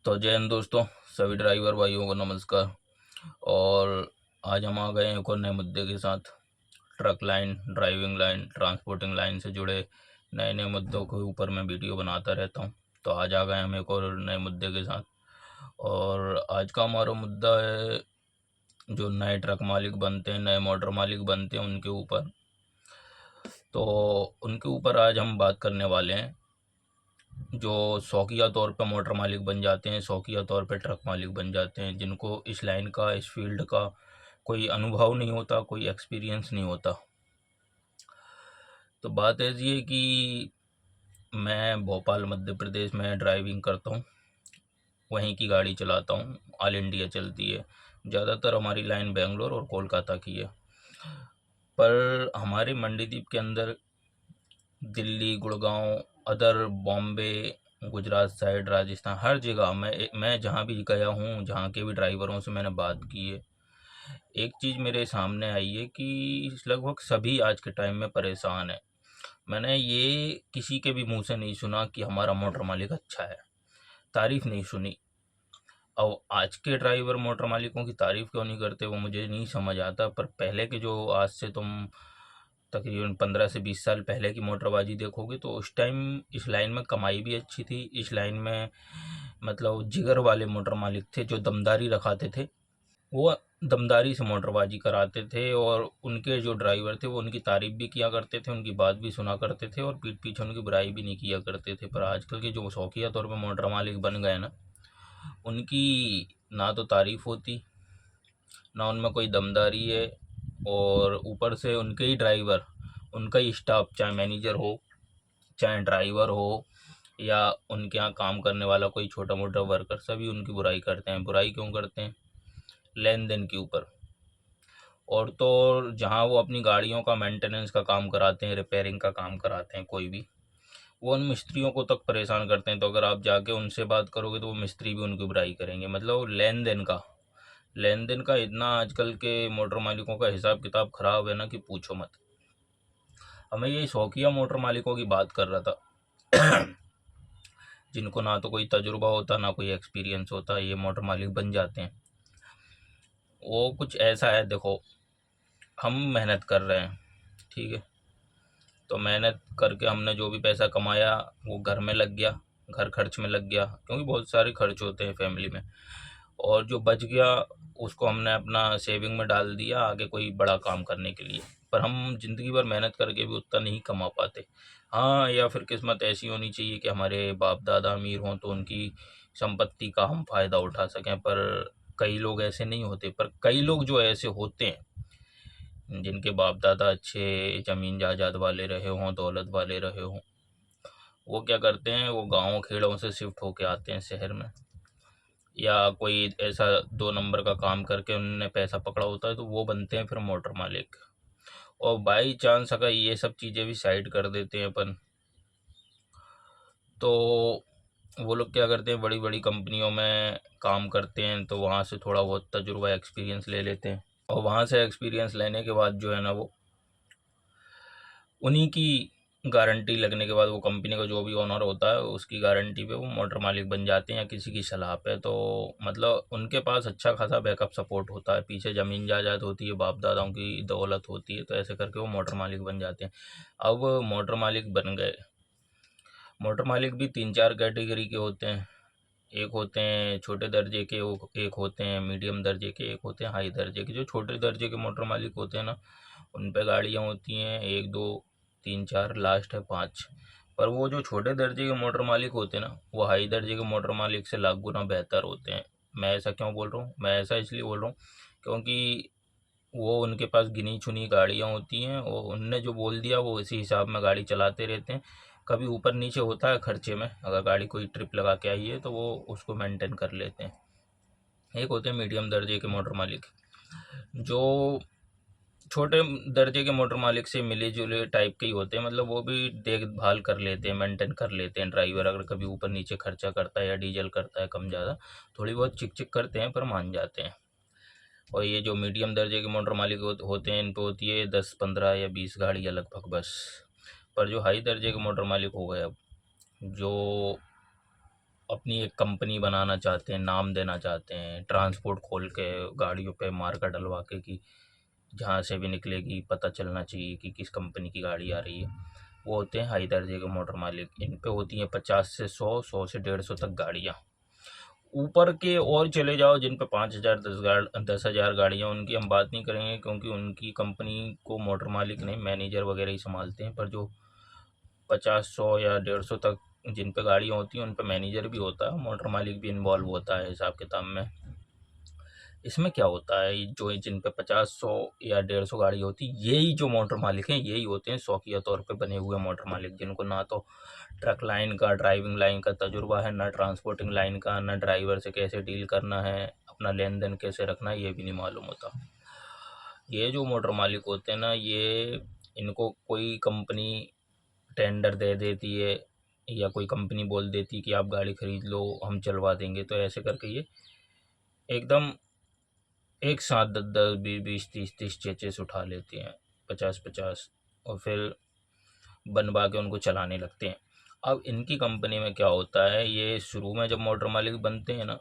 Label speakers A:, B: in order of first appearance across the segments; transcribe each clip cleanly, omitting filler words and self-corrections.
A: तो जय हिंद दोस्तों, सभी ड्राइवर भाइयों को नमस्कार। और आज हम आ गए हैं एक और नए मुद्दे के साथ। Truck line, driving line, transporting line से जुड़े नए नए मुद्दों के ऊपर मैं वीडियो बनाता रहता हूं। तो आज आ गए हम एक और नए मुद्दे के साथ। और आज का हमारा मुद्दा है जो नए ट्रक मालिक बनते हैं, नए मोटर मालिक बनते हैं, उनके ऊपर। तो उनके ऊपर आज हम बात करने वाले हैं जो शौकिया तौर पे मोटर मालिक बन जाते हैं, शौकिया तौर पे ट्रक मालिक बन जाते हैं, जिनको इस लाइन का, इस फील्ड का कोई अनुभव नहीं होता, कोई एक्सपीरियंस नहीं होता। तो बात ऐसी है कि मैं भोपाल मध्य प्रदेश में ड्राइविंग करता हूँ, वहीं की गाड़ी चलाता हूँ। ऑल इंडिया चलती है, ज़्यादातर हमारी लाइन बेंगलोर और कोलकाता की है। पर हमारे मंडीदीप के अंदर दिल्ली, गुड़गांव, अदर बॉम्बे, गुजरात साइड, राजस्थान, हर जगह मैं जहाँ भी गया हूँ, जहाँ के भी ड्राइवरों से मैंने बात की है, एक चीज़ मेरे सामने आई है कि लगभग सभी आज के टाइम में परेशान है। मैंने ये किसी के भी मुंह से नहीं सुना कि हमारा मोटर मालिक अच्छा है, तारीफ नहीं सुनी। अब आज के ड्राइवर मोटर मालिकों की तारीफ क्यों नहीं करते वो मुझे नहीं समझ आता। पर पहले के जो, आज से तुम तकरीबन 15 से 20 साल पहले की मोटरबाजी देखोगे तो उस टाइम इस लाइन में कमाई भी अच्छी थी। इस लाइन में मतलब जिगर वाले मोटर मालिक थे जो दमदारी रखाते थे, वो दमदारी से मोटरबाजी कराते थे। और उनके जो ड्राइवर थे वो उनकी तारीफ भी किया करते थे, उनकी बात भी सुना करते थे, और पीठ पीछे उनकी बुराई भी नहीं किया करते थे। पर आजकल के जो शौकिया तौर पर मोटर मालिक बन गए ना, उनकी ना तो तारीफ होती, ना उनमें कोई दमदारी है। और ऊपर से उनके ही ड्राइवर, उनका ही स्टाफ, चाहे मैनेजर हो, चाहे ड्राइवर हो, या उनके यहाँ काम करने वाला कोई छोटा मोटा वर्कर, सभी उनकी बुराई करते हैं। बुराई क्यों करते हैं? लेन देन के ऊपर। और तो और जहाँ वो अपनी गाड़ियों का मेंटेनेंस का काम कराते हैं, रिपेयरिंग का काम कराते हैं कोई भी, वो उन मिस्त्रियों को तक परेशान करते हैं। तो अगर आप जाके उनसे बात करोगे तो वो मिस्त्री भी उनकी बुराई करेंगे। मतलब लेन देन का इतना आजकल के मोटर मालिकों का हिसाब किताब खराब है ना कि पूछो मत। अब मैं ये शौकिया मोटर मालिकों की बात कर रहा था जिनको ना तो कोई तजुर्बा होता, ना कोई एक्सपीरियंस होता, ये मोटर मालिक बन जाते हैं। वो कुछ ऐसा है, देखो, हम मेहनत कर रहे हैं, ठीक है, तो मेहनत करके हमने जो भी पैसा कमाया वो घर में लग गया, घर खर्च में लग गया, क्योंकि बहुत सारे खर्च होते हैं फैमिली में। और जो बच गया उसको हमने अपना सेविंग में डाल दिया आगे कोई बड़ा काम करने के लिए। पर हम ज़िंदगी भर मेहनत करके भी उतना नहीं कमा पाते। हाँ, या फिर किस्मत ऐसी होनी चाहिए कि हमारे बाप दादा अमीर हों तो उनकी संपत्ति का हम फ़ायदा उठा सकें। पर कई लोग ऐसे नहीं होते। पर कई लोग जो ऐसे होते हैं, जिनके बाप दादा अच्छे ज़मीन जायदाद वाले रहे हों, दौलत वाले रहे हों, वो क्या करते हैं, वो गाँव खेड़ों से शिफ्ट होके आते हैं शहर में, या कोई ऐसा 2 नंबर का काम करके उन्होंने पैसा पकड़ा होता है तो वो बनते हैं फिर मोटर मालिक। और बाई चांस अगर ये सब चीज़ें भी साइड कर देते हैं अपन, तो वो लोग क्या करते हैं, बड़ी बड़ी कंपनियों में काम करते हैं, तो वहाँ से थोड़ा बहुत तजुर्बा, एक्सपीरियंस ले लेते हैं। और वहाँ से एक्सपीरियंस लेने के बाद जो है ना, वो उन्हीं की गारंटी लगने के बाद, वो कंपनी का जो भी ओनर होता है उसकी गारंटी पे वो मोटर मालिक बन जाते हैं, या किसी की सलाह पे। तो मतलब उनके पास अच्छा खासा बैकअप सपोर्ट होता है, पीछे ज़मीन जायदाद होती है, बाप दादाओं की दौलत होती है, तो ऐसे करके वो मोटर मालिक बन जाते हैं। अब मोटर मालिक बन गए, मोटर मालिक भी 3 4 कैटेगरी के होते हैं। एक होते हैं छोटे दर्जे के, वो एक होते हैं मीडियम दर्जे के, एक होते हैं हाई दर्जे के। जो छोटे दर्जे के मोटर मालिक होते हैं ना, उन पे गाड़ियाँ होती हैं 1 2 3 4, लास्ट है 5। पर वो जो छोटे दर्जे के मोटर मालिक होते हैं ना, वो हाई दर्जे के मोटर मालिक से लाख गुना बेहतर होते हैं। मैं ऐसा क्यों बोल रहा हूँ? मैं ऐसा इसलिए बोल रहा हूँ क्योंकि वो, उनके पास गिनी चुनी गाड़ियाँ होती हैं, और उनने जो बोल दिया वो इसी हिसाब में गाड़ी चलाते रहते हैं। कभी ऊपर नीचे होता है खर्चे में, अगर गाड़ी कोई ट्रिप लगा के आई है तो वो उसको मेंटेन कर लेते हैं। एक होते हैं मीडियम दर्जे के मोटर मालिक, जो छोटे दर्जे के मोटर मालिक से मिले जुले टाइप के ही होते हैं। मतलब वो भी देखभाल कर लेते हैं, मेंटेन कर लेते हैं। ड्राइवर अगर कभी ऊपर नीचे खर्चा करता है या डीजल करता है कम ज़्यादा, थोड़ी बहुत चिक चिक करते हैं पर मान जाते हैं। और ये जो मीडियम दर्जे के मोटर मालिक होते हैं, इन पे होती है 10 15 या 20 गाड़ियाँ लगभग बस। पर जो हाई दर्जे के मोटर मालिक हो गए, अब जो अपनी एक कंपनी बनाना चाहते हैं, नाम देना चाहते हैं, ट्रांसपोर्ट खोल के गाड़ियों पे मार्का डलवा के कि जहाँ से भी निकलेगी पता चलना चाहिए कि किस कंपनी की गाड़ी आ रही है। वो होते हैं हाई दर्जे के मोटर मालिक। इन पे होती हैं 50 से 100 से 150 तक गाड़ियाँ। ऊपर के और चले जाओ जिन पे 5,000 10,000 गाड़ियाँ, उनकी हम बात नहीं करेंगे क्योंकि उनकी कंपनी को मोटर मालिक नहीं, मैनेजर वगैरह ही संभालते हैं। पर जो 50 100 या 150 तक जिन पे गाड़ियाँ होती हैं उन पे मैनेजर भी होता है, मोटर मालिक भी इन्वॉल्व होता है हिसाब किताब में। इसमें क्या होता है, जो जिन पे 50 100 या 150 गाड़ी होती है, यही जो मोटर मालिक हैं यही होते हैं शौकिया तौर पे बने हुए मोटर मालिक, जिनको ना तो ट्रक लाइन का, ड्राइविंग लाइन का तजुर्बा है, ना ट्रांसपोर्टिंग लाइन का, ना ड्राइवर से कैसे डील करना है, अपना लेन देन कैसे रखना है, ये भी नहीं मालूम होता। ये जो मोटर मालिक होते हैं ना, ये इनको कोई कंपनी टेंडर दे देती है या कोई कंपनी बोल देती है कि आप गाड़ी खरीद लो, हम चलवा देंगे, तो ऐसे करके ये एकदम एक साथ 10-10 20-20 30-30 चेचेस उठा लेते हैं, 50-50, और फिर बनवा के उनको चलाने लगते हैं। अब इनकी कंपनी में क्या होता है, ये शुरू में जब मोटर मालिक बनते हैं ना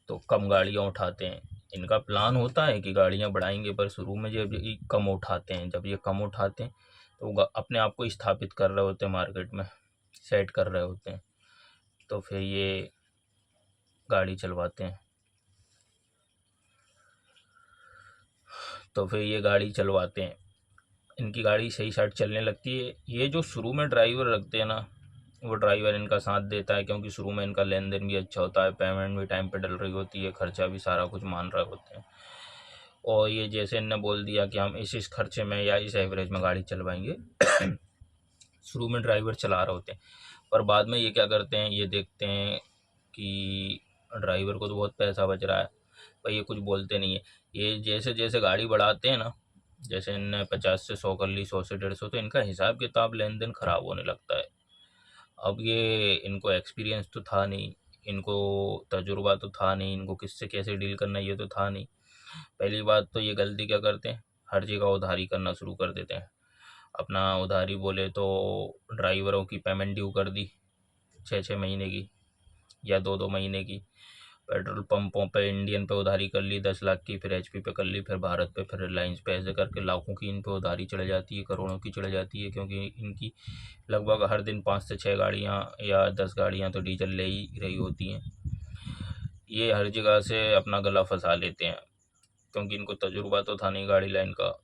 A: तो कम गाड़ियाँ उठाते हैं। इनका प्लान होता है कि गाड़ियाँ बढ़ाएंगे, पर शुरू में जब ये कम उठाते हैं, जब ये कम उठाते हैं तो वो अपने आप को स्थापित कर रहे होते हैं मार्केट में, सेट कर रहे होते हैं, तो फिर ये गाड़ी चलवाते हैं। तो फिर ये गाड़ी चलवाते हैं, इनकी गाड़ी सही साइड चलने लगती है। ये जो शुरू में ड्राइवर रखते हैं ना, वो ड्राइवर इनका साथ देता है क्योंकि शुरू में इनका लेन देन भी अच्छा होता है, पेमेंट भी टाइम पे डल रही होती है, खर्चा भी सारा कुछ मान रहे होते हैं। और ये जैसे इनने बोल दिया कि हम इस खर्चे में या इस एवरेज में गाड़ी चलवाएंगे, शुरू में ड्राइवर चला रहे होते हैं। पर बाद में ये क्या करते हैं, ये देखते हैं कि ड्राइवर को तो बहुत पैसा बच रहा है, पर ये कुछ बोलते नहीं है। ये जैसे जैसे गाड़ी बढ़ाते हैं ना, जैसे इनने 50 से 100 कर ली, 100 से 150, तो इनका हिसाब किताब लेन देन खराब होने लगता है। अब ये इनको एक्सपीरियंस तो था नहीं, इनको तजुर्बा तो था नहीं, इनको किससे कैसे डील करना ये तो था नहीं। पहली बात तो ये गलती क्या करते हैं, हर जगह उधारी करना शुरू कर देते हैं। अपना उधारी बोले तो ड्राइवरों की पेमेंट ड्यू कर दी 6-6 महीने की या 2-2 महीने की। पेट्रोल पंपों पे इंडियन पे उधारी कर ली 10 लाख की, फिर एचपी पे कर ली, फिर भारत पे, फिर रिलायंस पे, ऐसे करके लाखों की इन पे उधारी चढ़ जाती है, करोड़ों की चढ़ जाती है, क्योंकि इनकी लगभग हर दिन 5 से 6 गाड़ियाँ या 10 गाड़ियाँ तो डीजल ले ही रही होती हैं। ये हर जगह से अपना गला फंसा लेते हैं क्योंकि इनको तजुर्बा तो था नहीं गाड़ी लाइन का।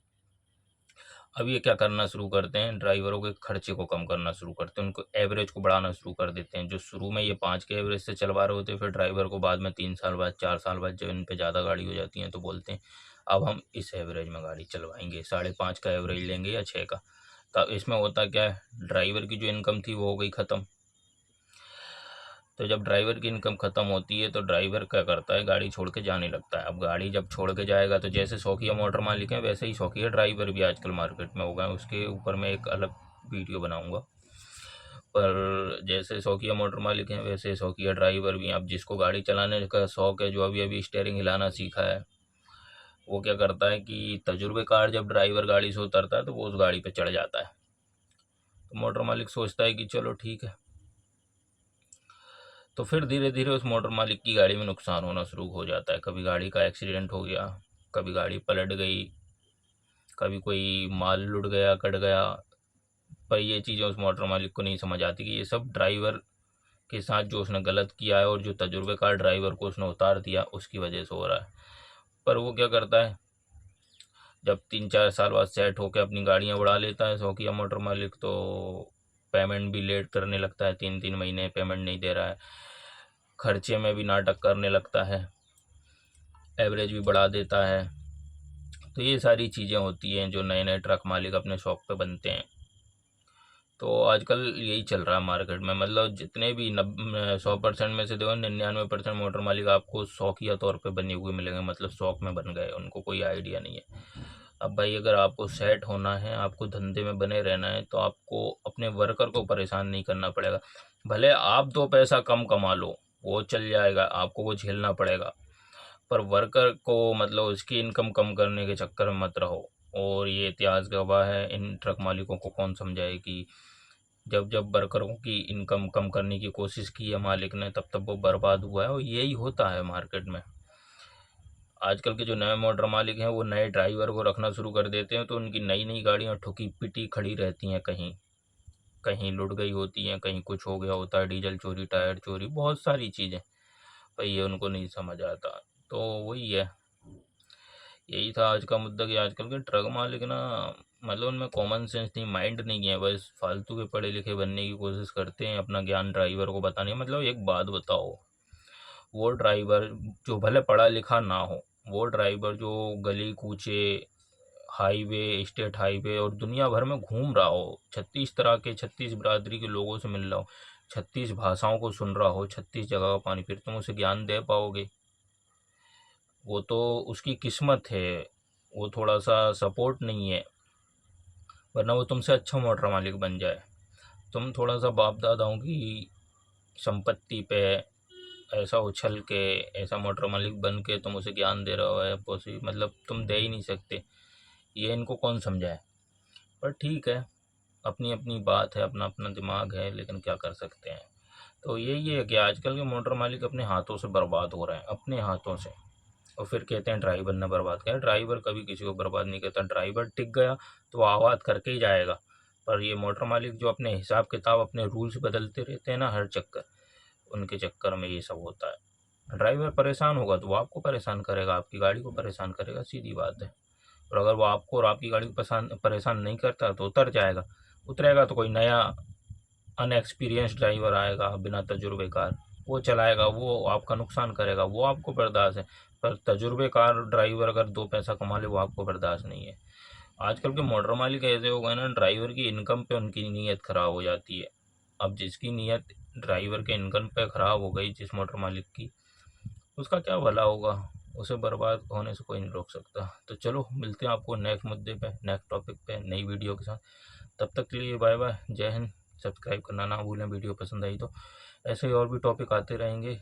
A: अब ये क्या करना शुरू करते हैं, ड्राइवरों के खर्चे को कम करना शुरू करते हैं, उनको एवरेज को बढ़ाना शुरू कर देते हैं। जो शुरू में ये 5 के एवरेज से चलवा रहे होते हैं, फिर ड्राइवर को बाद में 3 साल बाद, 4 साल बाद जब इन पे ज़्यादा गाड़ी हो जाती है तो बोलते हैं अब हम इस एवरेज में गाड़ी चलवाएंगे, 5.5 का एवरेज लेंगे या 6 का। तब इसमें होता क्या है, ड्राइवर की जो इनकम थी वो हो गई ख़त्म। तो जब ड्राइवर की इनकम ख़त्म होती है तो ड्राइवर क्या करता है, गाड़ी छोड़ के जाने लगता है। अब गाड़ी जब छोड़ के जाएगा तो जैसे शौकिया मोटर मालिक हैं वैसे ही शौकिया ड्राइवर भी आजकल मार्केट में हो गए हैं, उसके ऊपर मैं एक अलग वीडियो बनाऊंगा। पर जैसे शौकिया मोटर मालिक हैं वैसे शौकिया ड्राइवर भी हैं। अब जिसको गाड़ी चलाने का शौक है, जो अभी अभी स्टीयरिंग हिलाना सीखा है, वो क्या करता है कि तजुर्बेकार जब ड्राइवर गाड़ी से उतरता है तो वो उस गाड़ी पे चढ़ जाता है। तो मोटर मालिक सोचता है कि चलो ठीक है, तो फिर धीरे धीरे उस मोटर मालिक की गाड़ी में नुकसान होना शुरू हो जाता है। कभी गाड़ी का एक्सीडेंट हो गया, कभी गाड़ी पलट गई, कभी कोई माल लुट गया, कट गया। पर ये चीज़ें उस मोटर मालिक को नहीं समझ आती कि ये सब ड्राइवर के साथ जो उसने गलत किया है और जो तजुर्बेकार ड्राइवर को उसने उतार दिया उसकी वजह से हो रहा है। पर वो क्या करता है, जब 3-4 साल बाद सेट होकर अपनी गाड़ियाँ उड़ा लेता है शौकिया मोटर मालिक, तो पेमेंट भी लेट करने लगता है, 3-3 महीने पेमेंट नहीं दे रहा है, खर्चे में भी नाटक करने लगता है, एवरेज भी बढ़ा देता है। तो ये सारी चीज़ें होती हैं जो नए नए ट्रक मालिक अपने शौक पे बनते हैं। तो आजकल यही चल रहा है मार्केट में, मतलब जितने भी 100% में से देखो 99% मोटर मालिक आपको शौकिया तौर पे बने हुए मिलेंगे, मतलब शौक में बन गए, उनको कोई आइडिया नहीं है। अब भाई अगर आपको सेट होना है, आपको धंधे में बने रहना है, तो आपको अपने वर्कर को परेशान नहीं करना पड़ेगा। भले आप 2 पैसा कम कमा लो, वो चल जाएगा, आपको वो झेलना पड़ेगा, पर वर्कर को मतलब उसकी इनकम कम करने के चक्कर में मत रहो। और ये इतिहास गवाह है, इन ट्रक मालिकों को कौन समझाए कि जब जब वर्करों की इनकम कम करने की कोशिश की है मालिक ने, तब तब वो बर्बाद हुआ है। और यही होता है मार्केट में। आजकल के जो नए मोटर मालिक हैं, वो नए ड्राइवर को रखना शुरू कर देते हैं, तो उनकी नई नई गाड़ियाँ ठुकी पिटी खड़ी रहती हैं, कहीं कहीं लुट गई होती हैं, कहीं कुछ हो गया होता है, डीजल चोरी, टायर चोरी, बहुत सारी चीज़ें। पर ये उनको नहीं समझ आता। तो वही है, यही था आज का मुद्दा कि आजकल के ट्रक मालिक ना, मतलब उनमें कॉमन सेंस नहीं, माइंड नहीं है, बस फालतू के पढ़े लिखे बनने की कोशिश करते हैं, अपना ज्ञान ड्राइवर को बताने। मतलब एक बात बताओ, वो ड्राइवर जो भले पढ़ा लिखा ना हो, वो ड्राइवर जो गली कूचे, हाईवे, स्टेट हाईवे और दुनिया भर में घूम रहा हो, 36 तरह के, 36 बिरादरी के लोगों से मिल रहा हो, 36 भाषाओं को सुन रहा हो, 36 जगह का पानी, फिर तुम उसे ज्ञान दे पाओगे? वो तो उसकी किस्मत है, वो थोड़ा सा सपोर्ट नहीं है, वरना वो तुमसे अच्छा मोटर मालिक बन जाए। तुम थोड़ा सा बाप दादाओं की संपत्ति पे ऐसा उछल के, ऐसा मोटर मालिक बन के तुम उसे ज्ञान दे रहे हो, है मतलब तुम दे ही नहीं सकते। ये इनको कौन समझाए? पर ठीक है, अपनी अपनी बात है, अपना अपना दिमाग है, लेकिन क्या कर सकते हैं। तो यही है कि आजकल के मोटर मालिक अपने हाथों से बर्बाद हो रहे हैं, अपने हाथों से। और फिर कहते हैं ड्राइवर ने बर्बाद किया। ड्राइवर कभी किसी को बर्बाद नहीं करता। ड्राइवर टिक गया तो वो आवाज़ करके ही जाएगा। पर ये मोटर मालिक जो अपने हिसाब किताब, अपने रूल्स बदलते रहते हैं ना हर चक्कर, उनके चक्कर में ये सब होता है। ड्राइवर परेशान होगा तो वो आपको परेशान करेगा, आपकी गाड़ी को परेशान करेगा, सीधी बात है। और अगर वो आपको और आपकी गाड़ी को परेशान परेशान नहीं करता तो उतर जाएगा। उतरेगा तो कोई नया अनएक्सपीरियंस ड्राइवर आएगा, बिना तजुर्बेकार, वो चलाएगा, वो आपका नुकसान करेगा, वो आपको बर्दाश्त है। पर तजुर्बेकार ड्राइवर अगर दो पैसा कमा ले, वो आपको बर्दाश्त नहीं है। आजकल के मोटर मालिक ऐसे हो गए ना, ड्राइवर की इनकम पे उनकी नीयत ख़राब हो जाती है। अब जिसकी नीयत ड्राइवर के इनकम पे ख़राब हो गई, जिस मोटर मालिक की, उसका क्या भला होगा? उसे बर्बाद होने से कोई नहीं रोक सकता। तो चलो, मिलते हैं आपको नेक्स्ट मुद्दे पे, नेक्स्ट टॉपिक पे, नई वीडियो के साथ। तब तक के लिए बाय बाय, जय हिंद। सब्सक्राइब करना ना भूलें वीडियो पसंद आई तो। ऐसे ही और भी टॉपिक आते रहेंगे।